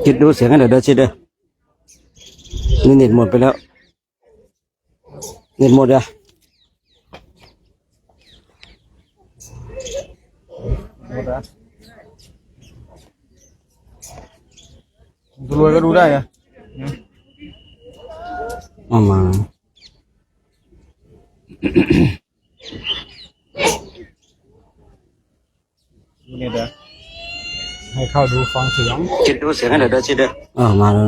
คิดดูเสียงกันเดี๋ยวชิดเด้อนี่เน็ตหมดไปแล้วเน็ตหมดอ่ะรวยก็ดูได้อะเอามาเนี่ยเด้อให้เข้าดูฟังเสียงคิดดูเสียงกันเดี๋ยวชิดเด้อมาแล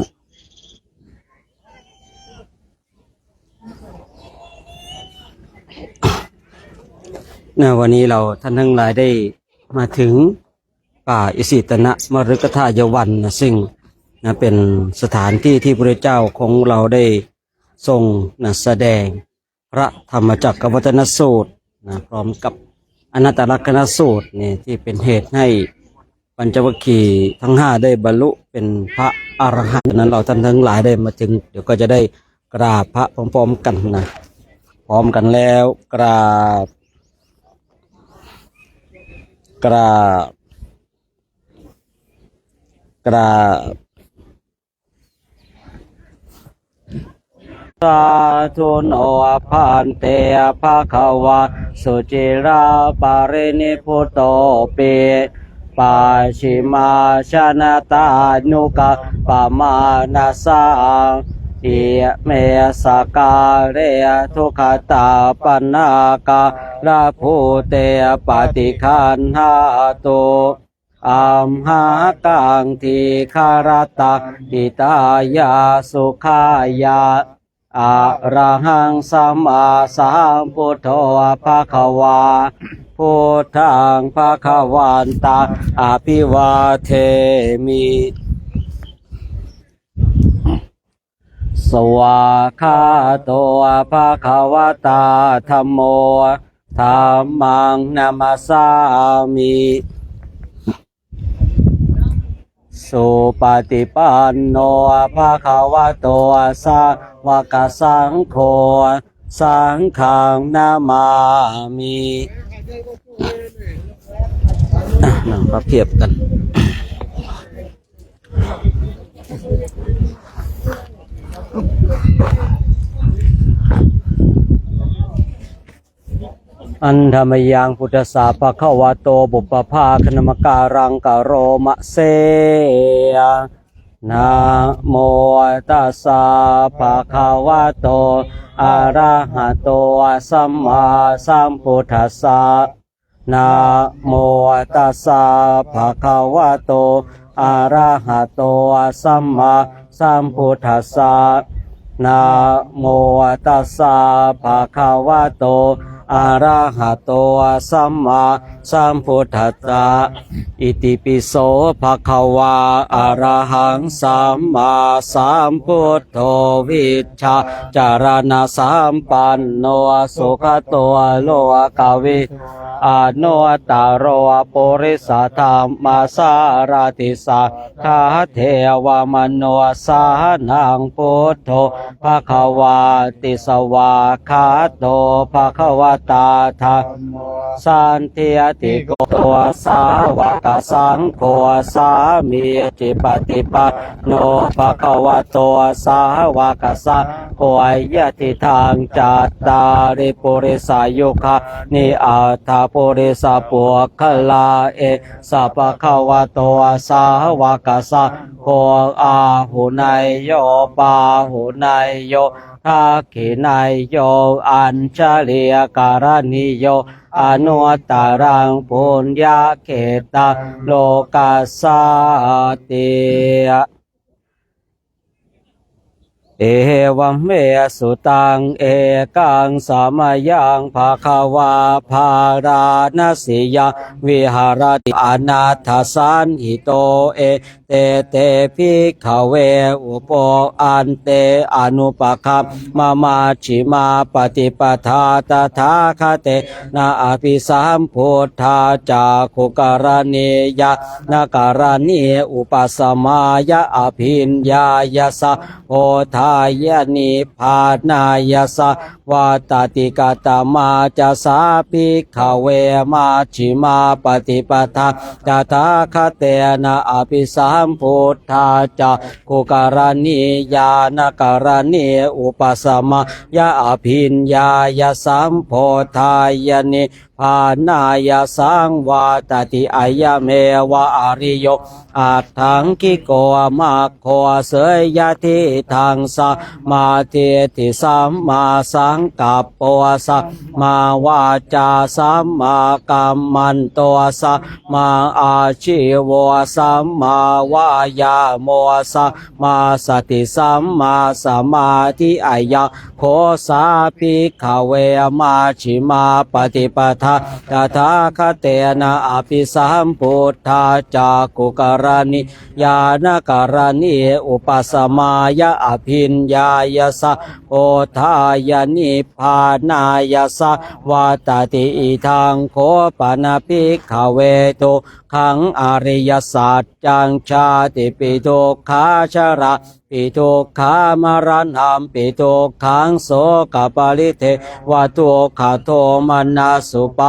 ้ววันนี้เราท่านทั้งหลายได้มาถึงป่าอิสิตนะมฤคทายวันนะซึ่งเป็นสถานที่ที่พระเจ้าของเราได้ทรงแสดงพระธรรมจักรวัฒนสูตรพร้อมกับอนัตตลักษณสูตรนี่ที่เป็นเหตุให้ปัญจวัคคีย์ทั้งห้าได้บรรลุเป็นพระอรหันต์นั้นเราท่านทั้งหลายได้มาถึงเดี๋ยวก็จะได้กราบพระพร้อมๆกันนะพร้อมกันแล้วกราบสาธุโนพันเตภะคะวะสุจิราปารินิพุตโตเปปัจฉิมาชนะตานุกะปะมานาสาอิเมสกาเรทุขตาปนากาลาภูเตปฏิคันหาตุอัมหากังทีคารตะอิตายาสุขายาอะระหังสัมมาสัมพุทโธภะคะวาพุทธังภะคะวันตังอภิวาเทมิสวากขาโตภะคะวะตาธัมโมธัมมังนัมสสามิสุปฏิปันโนภะคะวะโตสาวกสังโฆสังฆังนามามินั่งประเพียบกันอันธรรมยังพุทธสาปะคะวะโตบุปภาคณมการังกโรมะเสนะโมตัสสะภะคะวะโตอะระหะโตสัมมาสัมพุทธัสสะนะโมตัสสะภะคะวะโตอะระหะโตสัมมาสัมพุทธัสสะนะโมตัสสะภะคะวะโตอะระหะโตสัมมาสัมพุทธัสสะอิติปิโสภะคะวะอะระหังสัมมาสัมพุทโธวิชชาจารณะสัมปันโนสุขโตโลกวิอนุตตโรปุริสธรรมสารติสัทธาเทวมโนสานังพุทโธภะคะวะติสวาคาโตภะคะวะตาธัมโมสันติติโกตัวสาวกสังโฆสามีจิปฏิปันโนภะคะวะโตสาวกสังโฆยะติทางจัตตาริปุริสายุคานิอัตถปุริสปุคลาเอสัพพะคะวะโตสาวกสังโฆอาหุนายโยปาหุนายโยทักขินายโยอัญชลียการณิโยอนุตตรังปุญญาเขตาโลกัสสติเอวัมเมสุตังเอกังสามายังภาควาภาราณสิยาวิหารติอนาถสันหิโตเอเตเตภิกขเวอุปโปอันเตอนุปคัมมามาชิมาปฏิปทาตถาคเตนะอภิสัมพุทธาจาคุการณียะนาการณีอุปสมายะอภิญญายะสะ โพธายานิพานายสาวาตติกตมาจะสาภิกขเวมาชิมาปฏิปทาตถาคเตนะอภิสัมพุทธาจะกุการณียานการณีอุปสมยาอภิญญายสัมโพธายานิพานายสังวาตติอายะเมวะอริโยอัตถังกิโกมาโคเสยยะทิทางสมาธิทิสัมมาสังกัปปวสัมาวาจาสัมมากัมมันโตสัมมาอาชีวสัมมาวายาโมสัมมาสติสัมมาสมาธิอายะโคสาภิกขเวมาชิมาปฏิปทาตถาคเตนะอภิสัมพุทธาจากกุการณิญาณการณิอุปสมายะอภิญญายสะโอทายานิพานายสะวาตติอิทังโคปนะภิกขเวโตขังอริยสัจจังชาติปิทุกขาชระปิทุกขามรณะปิทุกขังโสกปริเทวทุกขโทมนัสสุป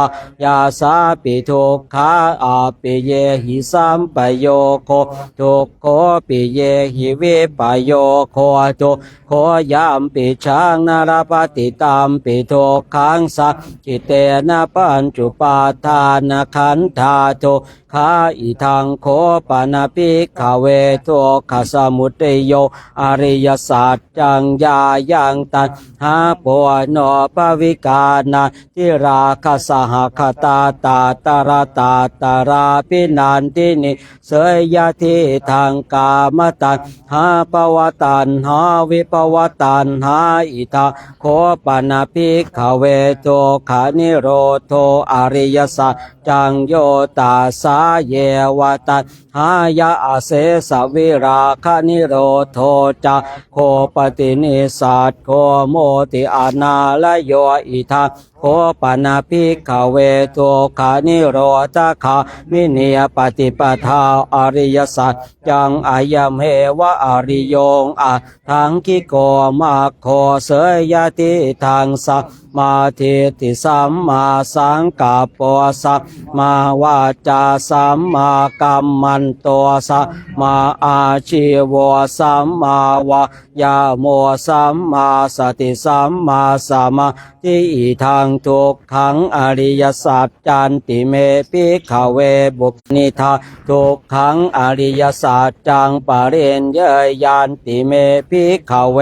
ยาสาปิทุกขาอาปิเยหิสัมปโยโคทุกโคปิเยหิวิปโยโคทุโคยามปิชังนรปฏิตามปิทุกขังสัจจิเตนะปัญจุปาทานขันธาตุขาอิทังโคปนะภิกขเวทุกขสมุทัยโยอริยสัจจังญายังตันหาปโนปวิกานาทิราคสหคตาตาตระตาตราปินันตินิเสยยะทิทางกามตันหาปวตันหาวิปวตันหาอิทาโคปนะภิกขเวทุกขานิโรโธอริยสัจจังโยตาสาเยวตันหายะอาเสสวิราคนิโรโธจะโคปตินิสัตโคโมติอานาลโยอิทาโคปนะภิกขเวทุกขานิโรธคามิเนียปฏิปทาอริยสัจจังอายมเหวะอริโยงอะทังกิโกมาโคเสยยติทางสัมมาทิฏฐิสัมมาสังกัปปะสัมมาวาจาสัมมากัมมันโตสัมมาอาชีวะสัมมาวายาโมสัมมาสติสัมมาสมาธิอิทังทุกขังอริยสัจจันติเมภิกขเวบุพนิทาทุกขังอริยสัจจังปริญเยยันติเมภิกขเว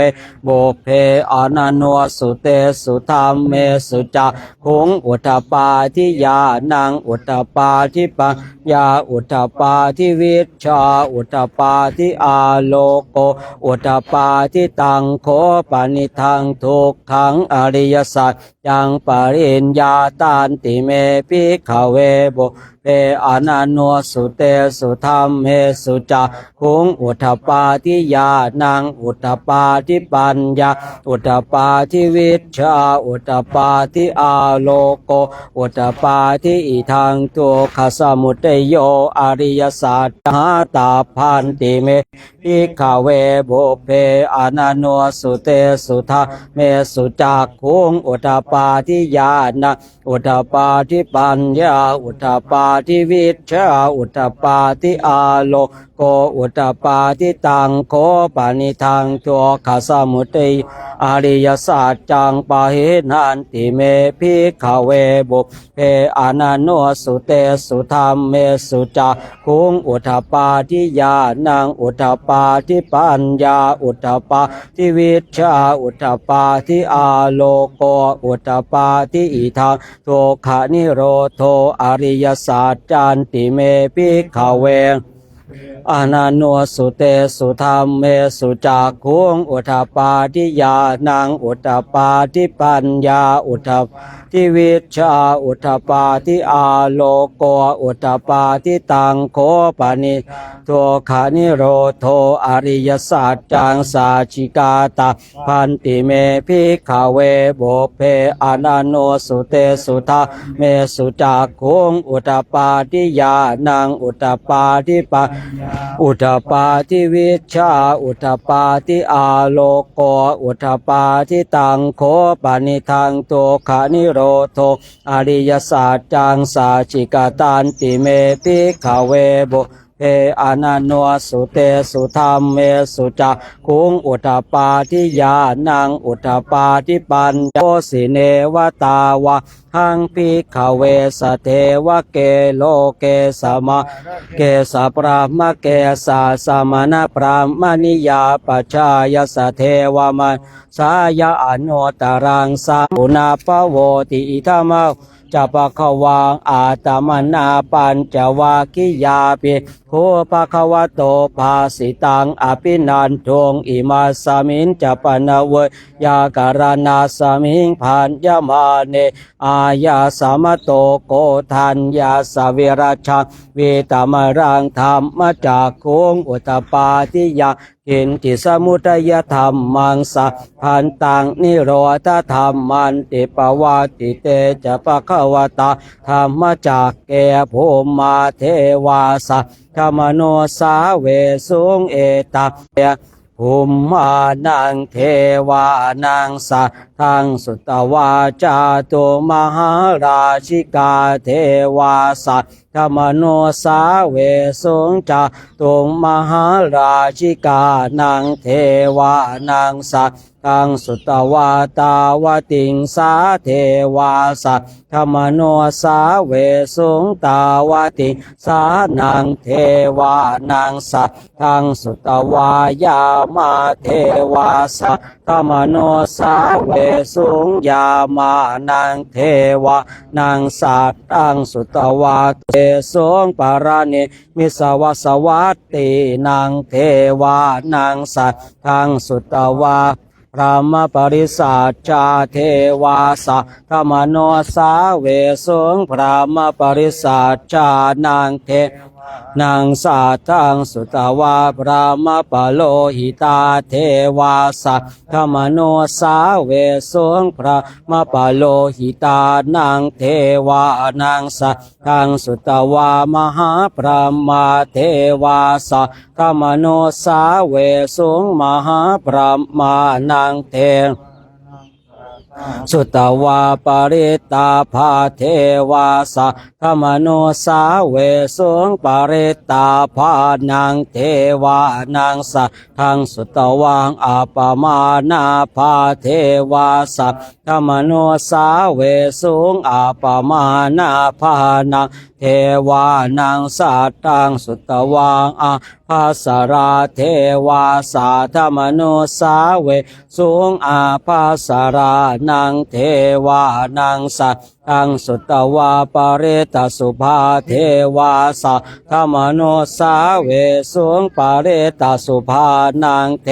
บุพเพอนันโนสุเตสุธรรมเมสุจักขุงอุทธปาทิยานังอุทธปาทิปัญญาอุทธปาทิวิชชาอุทธปาทิอาโลโกอุทธปาทิตังโคปนิทังทุกขังอริยสัจจังปริญญาตานติเมภิกขเวบุเปอนันโนสุเตสุธรรมเมสุจักขุงอุทธปาทิยานังอุทธปาทิปัญญาอุทธปาทิวิชชาอุทธปาทิอาโลโกอุทธปาทิอิทังทุกขสมุทัยโยอริยสัจหาตาพันติเมภิกขเวบุพเพอนันโนสุเตสุธรรมเมสุจักขุงอุทธปาทิยานังอุทธปาทิปัญญาอุทธปาทิวิชชาอุทธปาทิอาโลโกอุทธปาทิตังโคปนิทังทุกขสมุทัยอริยสัจจังปะเหนันติเมภิกขเวบุพเพอนันโนสุเตสุธรรมเมสุจักขุงอุทธปาทิยานังอุทธปาทิปัญญาอุทธปาทิวิชชาอุทธปาทิอาโลโกอุทธปาทิอิทังทุกขานิโรโธอริยสัจจันติเมภิกขเวอนันโนสุเตสุธรรมเมสุจักขุงอุทธปาทิยานังอุทธปาทิปัญญาอุทธ ทิวิชชาอุทธปาทิอาโลโกอุทธปาทิตังโคปานิโทขานิโรโทอริยสัจจังสาชิกาตาพันติเมภิกขเวโบเพอนันโนสุเตสุทาเมสุจักขุงอุทธปาทิยานังอุทธปาทิปะอุทธปาทิวิชชาอุทธปาทิอาโลโกอุทธปาทิตังโคปานิทังโตขานิโรโทอริยสัจจังสาชิกาตันติเมภิกขเวโบเออนันโนสุเตสุธรรมเมสุจักขุงอุทธปาทิยานังอุทธปาทิปัญโยสิเนวตาวะหังภิกขเวสเทวะเกโลเกสมะเกสะปรามะเกสะสมณพรามณิยาปัจจายสเทวะมันสายะอนุตตรังสาปุนาปโวติอิทัมะจะปะคะวังอาตมนาปัญจวาคิยาปิโคปะคะวะโตภาสิตังอภินันทงอิมาสมินจะปนะเวยาการณาสมิงพันยมาเนอายาสามโตโกทัญญาสวิราชังเวตามรังธรรมจากโคงอุตตปาทิยากินติสมุทัยธรรมมังสะพันตังนิโรธธรรมันติปวาติเตจะปะคะวะตาธรรมจากแก่ภูมาเทวาสะธรรมโนสาเวสุงเอตเยภูมานังเทวานังสะทังสุตวาจาตุมหาราชิกาเทวาสะธรรมโนสาเวสุงจาตุมหาราชิกานังเทวานังสะทังสุตวาตาวติงสาเทวาสะธรรมโนสาเวสุงตาวติสานังเทวานังสะทังสุตวายามาเทวาสะธรรมโนสาเวสุงยามานังเทวานังสัตตังสุตวาเตสุงปารานิมิสวสวัตตินังเทวานังสัตตังสุตวาพระมปริสัจจาเทวาสะธรรมโนสาเวสุงพระมปริสัจจานังเทนางสัตตังสุตวาพระมปโลหิตาเทวาสะธรรมโนสาเวสุงพระมปโลหิตานังเทวานางสัตตังสุตวามหาพระมาเทวาสะธรรมโนสาเวสุงมหาพระมานังเทสุตวาปริตาภาเทวาสะธรรมโนสาเวสุงปริตาภานังเทวานังสัทังสุตวังอาปมานาภาเทวาสะธรรมโนสาเวสุงอาปมานาภานังเทวานังสัตตังสุตวังอาภาสราเทวาสาธรรมโนสาเวสุงอาภาสรานังเทวานังสัตตังสุตวาปเรตสุภาเทวาสะธรรมโนสาเวสุงปเรตสุภานังเท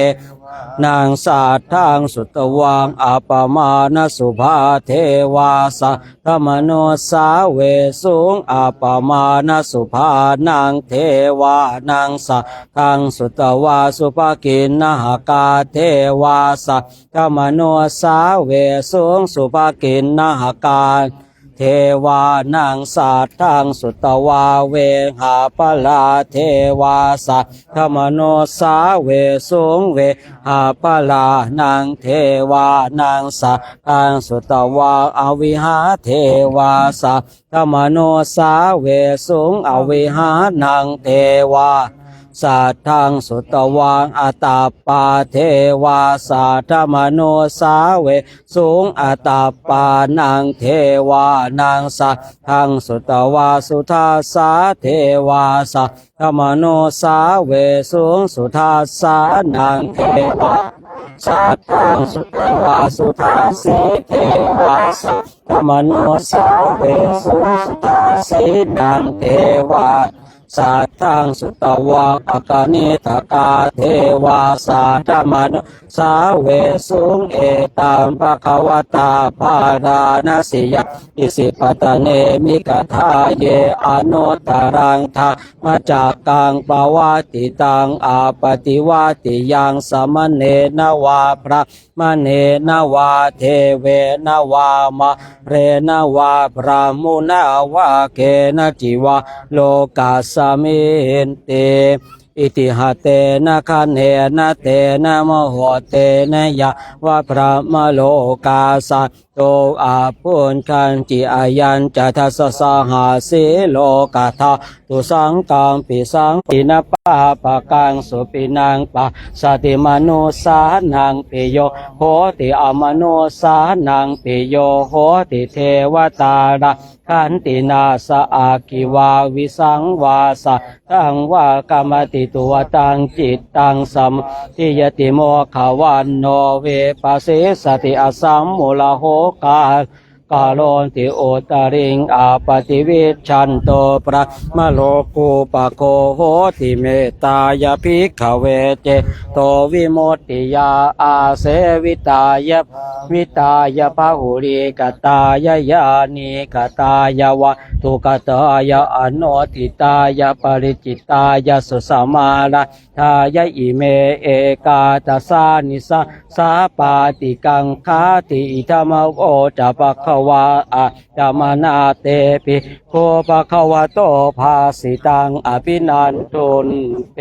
นางสัตทังสุตวังอัปมาณสุภาเทวาสะธรรมโนสาเวสุงอัปมาณสุภานังเทวานังสัตทังสุตวาสุภกินนหกาเทวาสะธรรมโนสาเวสุงสุภกินนหกาเทวานังสัตทังสุตวาเวหาปลาเทวาสะธรรมโนสาเวสุงเวหาปลานังเทวานังสัตทังสุตวาอวิหาเทวาสะธรรมโนสาเวสุงอวิหานังเทวาสัทธังสุตวังอัตตปาเทวาสัทธมโนสาเวสุงอัตตปานังเทวานังสัทธังสุตวาสุทาสาเทวาสัทธมโนสาเวสุงสุทาสานังเทวาสัทธังสุตวาสุทาสีเทวาสัทธมโนสาเวสุงสุทาสีนังเทวา สัตตังสุตวะอาคานิตกาเทวาสาธมนุสาเวสุงเอตัมภควตาภารานาสิยาอิสิปตเนมิกทาเยอนุตตรังธรรมจักกังปวัติตังอาปฏิวัติยังสมณเณนวาพระมเณนวาเทเวนวามะเรนวาพระมุนาวาเกนจิวะโลกัสสมินเตอิติหะเตนะคะเนนะเตนะมโหเตนะยะวะพระมโลกาสัตโตอาปุญคันจิอายัญจะทัสสะสหาสิโลกาทาตุสังกัมปิสังปินะปะปะกังสุปินังปะสติมโนสานังปิโยโหติอมโนสานังปิโยโหติเทวตาระขันตินาสะอาคิวาวิสังวาสะตังวากรรมติตัวตังจิตตังสัมทิยติโมขวันโนเวปัสสิสติอสัมมุลโหกากาโลนติโอตริงอาปฏิวิชันโตปะมะโลกุปะโคโหติเมตายาภิกขเวเจโตวิโมตติยาอาเสวิตายะพะหุริกตายะยานิกตายะวะทุกตายะอโนติตายะปริจิตายะสุสมาระทายะอิเมเอกาตสานิสาสาปาติกังคาติอิธรรมโอจะปะคะวะอะจามนาเตปิโคปะคะวะโตภาสิตังอภินันตุนเต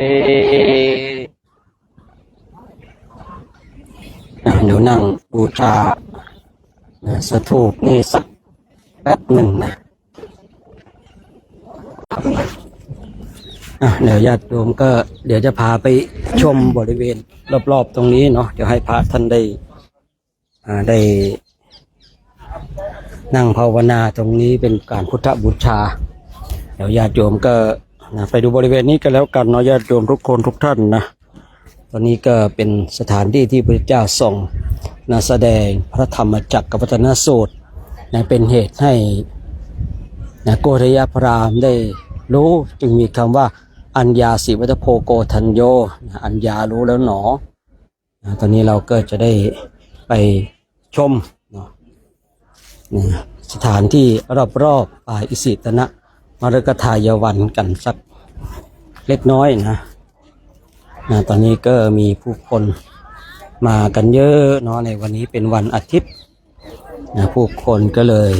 เดี๋ยวนั่งบูชาสถูปนี่สักแป๊บหนึ่งนะเดี๋ยวญาติโยมก็เดี๋ยวจะพาไปชมบริเวณรอบๆตรงนี้เนาะเดี๋ยวให้พระท่านได้นั่งภาวนาตรงนี้เป็นการพุทธบูชาเดี๋ยวญาติโยมก็ไปดูบริเวณนี้กันแล้วกันเนาะญาติโยมทุกคนทุกท่านนะตอนนี้ก็เป็นสถานที่ที่พระเจ้าทรงแสดงพระธรรมจักรวัฒนสูตรเป็นเหตุให้โกฏยพราหมณ์ได้รู้จึงมีคำว่าอัญญาสิวัตโพโกทัญโยอัญญารู้แล้วหนอตอนนี้เราก็จะได้ไปชมสถานที่รอบๆป่าอิสิตนะมฤคทายวันกันสักเล็กน้อยนะตอนนี้ก็มีผู้คนมากันเยอะเนาะในวันนี้เป็นวันอาทิตย์ผู้คนก็เลย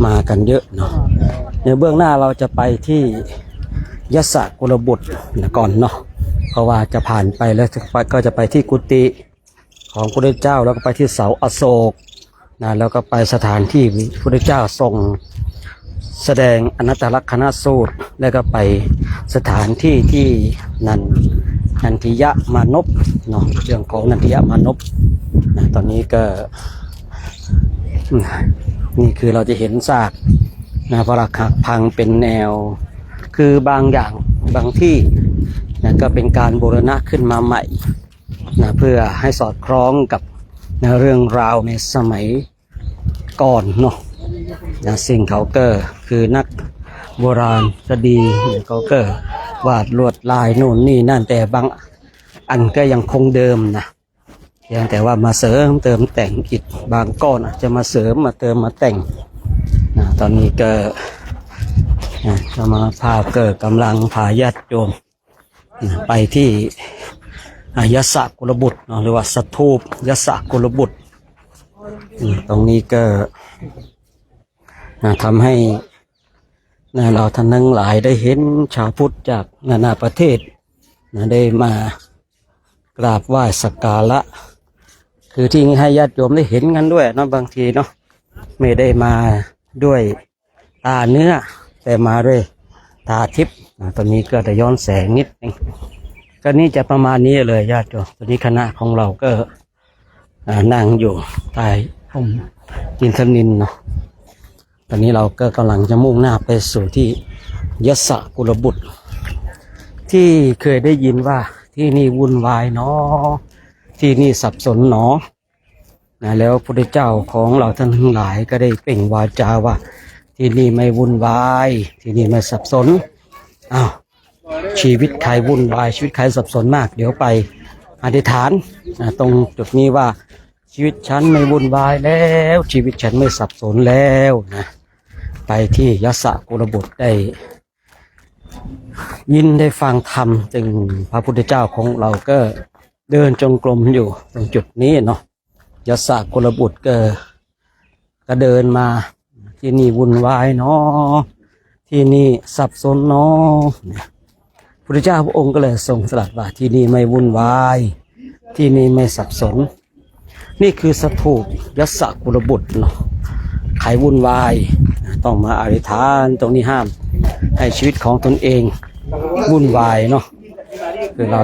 มากันเยอะเนาะในเบื้องหน้าเราจะไปที่ยศกุลบุตรก่อนเนาะเพราะว่าจะผ่านไปแล้วก็จะไปที่กุฏิของพระพุทธเจ้าแล้วก็ไปที่เสาอโศกแล้วก็ไปสถานที่พระพุทธเจ้าทรงแสดงอนัตตลักษณสูตรแล้วก็ไปสถานที่ที่นันทิยมานพเนาะเรื่องของนันทิยมานพตอนนี้ก็นี่คือเราจะเห็นซากปรักหักพังเป็นแนวคือบางอย่างบางที่ก็เป็นการบูรณะขึ้นมาใหม่เพื่อให้สอดคล้องกับเรื่องราวในสมัยก่อนเนาะสิ่งเขาเกอคือนักโบราณคดีเขาเกอวาดลวดลายโน่นนี่นั่นแต่บางอันก็ยังคงเดิมนะเพียงแต่ว่ามาเสริมเติมแต่งอิฐบางก้อนจะมาเสริมมาเติมมาแต่งตอนนี้ก็จะมาพาเกิดกำลังพาญาติโยมไปที่ยศกุลบุตรหรือว่าสถูปยศกุลบุตรตรงนี้ก็ทำให้เราท่านทั้งหลายได้เห็นชาวพุทธจากนานาประเทศได้มากราบไหว้สักการะคือที่ให้ญาติโยมได้เห็นกันด้วยเนาะบางทีเนาะไม่ได้มาด้วยตาเนื้อแต่มาด้วยตาทิพย์ตอนนี้ก็จะย้อนแสงนิดนึงก็นี่จะประมาณนี้เลยญาติโยมตอนนี้คณะของเราก็นั่งอยู่ใต้ร่มอินทนิลเนาะตอนนี้เราก็กำลังจะมุ่งหน้าไปสู่ที่ยศกุลบุตรที่เคยได้ยินว่าที่นี่วุ่นวายเนาะที่นี่สับสนเนาะแล้วพระพุทธเจ้าของเราท่านทั้งหลายก็ได้เปล่งวาจาว่าที่นี่ไม่วุ่นวายที่นี่ไม่สับสน อ้าวชีวิตใครวุ่นวายชีวิตใครสับสนมากเดี๋ยวไปอธิษฐานตรงจุดนี้ว่าชีวิตฉันไม่วุ่นวายแล้วชีวิตฉันไม่สับสนแล้วนะไปที่ยศกุลบุตรได้ยินได้ฟังธรรมจึงพระพุทธเจ้าของเราก็เดินจงกรมอยู่ตรงจุดนี้เนาะยศกุลบุตรก็เดินมาที่นี่วุ่นวายเนาะที่นี่สับสนเนาะพุทธเจ้าพระองค์ก็เลยทรงตรัสว่าที่นี่ไม่วุ่นวายที่นี่ไม่สับสนนี่คือสถูปยศกุลบุตรเนาะใครวุ่นวายต้องมาอธิษฐานตรงนี้ห้ามให้ชีวิตของตนเองวุ่นวายเนาะคือเรา